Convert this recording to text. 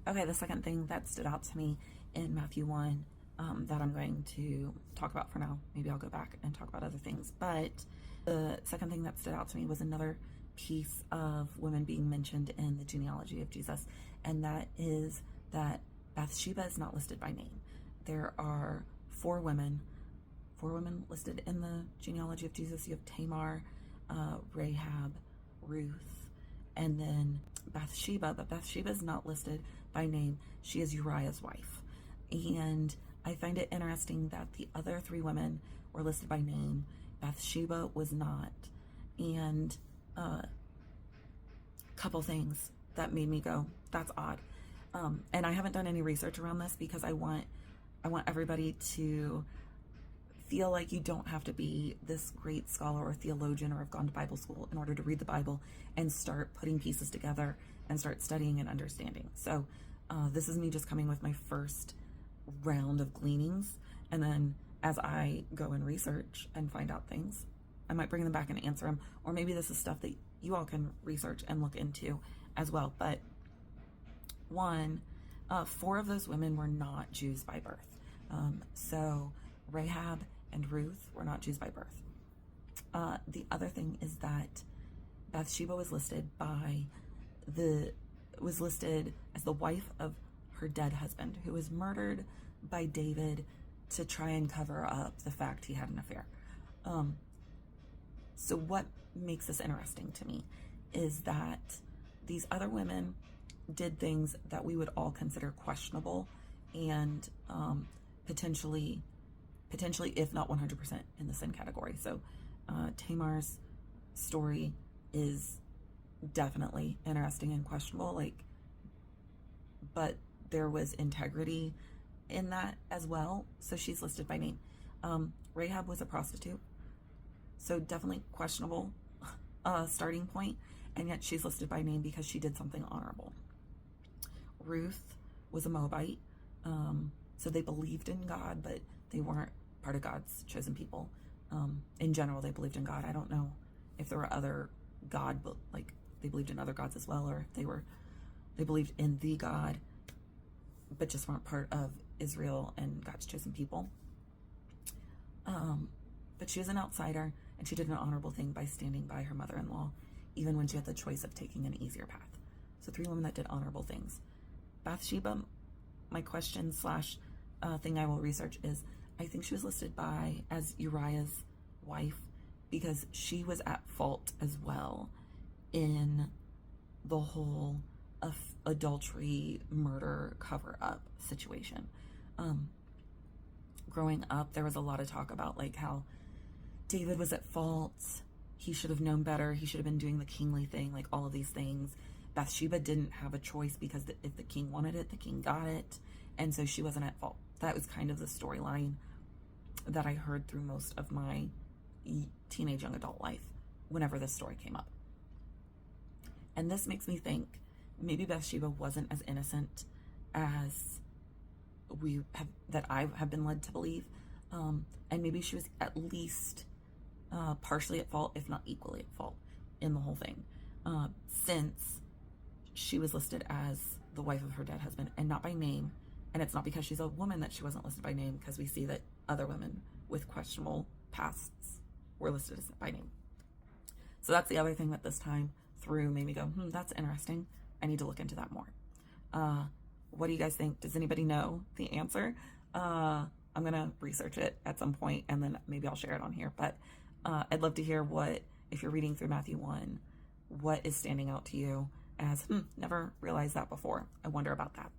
Okay, the second thing that stood out to me in Matthew 1 that I'm going to talk about for now. Maybe I'll go back and talk about other things. But the second thing that stood out to me was another piece of women being mentioned in the genealogy of Jesus, and that is that Bathsheba is not listed by name. There are four women listed in the genealogy of Jesus. You have Tamar, Rahab, Ruth, and then Bathsheba, but Bathsheba is not listed by name. She is Uriah's wife. And I find it interesting that the other three women were listed by name. Bathsheba was not. And a couple things that made me go, that's odd. And I haven't done any research around this because I want everybody to feel like you don't have to be this great scholar or theologian or have gone to Bible school in order to read the Bible and start putting pieces together and start studying and understanding. So this is me just coming with my first round of gleanings. And then as I go and research and find out things, I might bring them back and answer them. Or maybe this is stuff that you all can research and look into as well. But one, four of those women were not Jews by birth. So Rahab and Ruth were not Jews by birth. The other thing is that Bathsheba was listed as the wife of her dead husband, who was murdered by David to try and cover up the fact he had an affair. So what makes this interesting to me is that these other women did things that we would all consider questionable and potentially, if not 100%, in the sin category. So Tamar's story is definitely interesting and questionable, but there was integrity in that as well. So she's listed by name. Rahab was a prostitute, so definitely questionable starting point, and yet she's listed by name because she did something honorable. Ruth was a Moabite, so they believed in God, but they weren't part of God's chosen people. In general, they believed in God. I don't know if there were other God, but they believed in other gods as well, or if they believed in the God, but just weren't part of Israel and God's chosen people. But she was an outsider, and she did an honorable thing by standing by her mother-in-law, even when she had the choice of taking an easier path. So three women that did honorable things. Bathsheba, my question / thing I will research is, I think she was listed as Uriah's wife because she was at fault as well in the whole adultery, murder, cover-up situation. Growing up, there was a lot of talk about how David was at fault. He should have known better. He should have been doing the kingly thing, all of these things. Bathsheba didn't have a choice because if the king wanted it, the king got it. And so she wasn't at fault. That was kind of the storyline that I heard through most of my teenage young adult life whenever this story came up. And this makes me think maybe Bathsheba wasn't as innocent as I have been led to believe. And maybe she was at least partially at fault, if not equally at fault in the whole thing. Since she was listed as the wife of her dead husband and not by name. And it's not because she's a woman that she wasn't listed by name, because we see that other women with questionable pasts were listed by name. So that's the other thing that this time through made me go, that's interesting. I need to look into that more. What do you guys think? Does anybody know the answer? I'm going to research it at some point, and then maybe I'll share it on here. But I'd love to hear if you're reading through Matthew 1, what is standing out to you as, never realized that before. I wonder about that.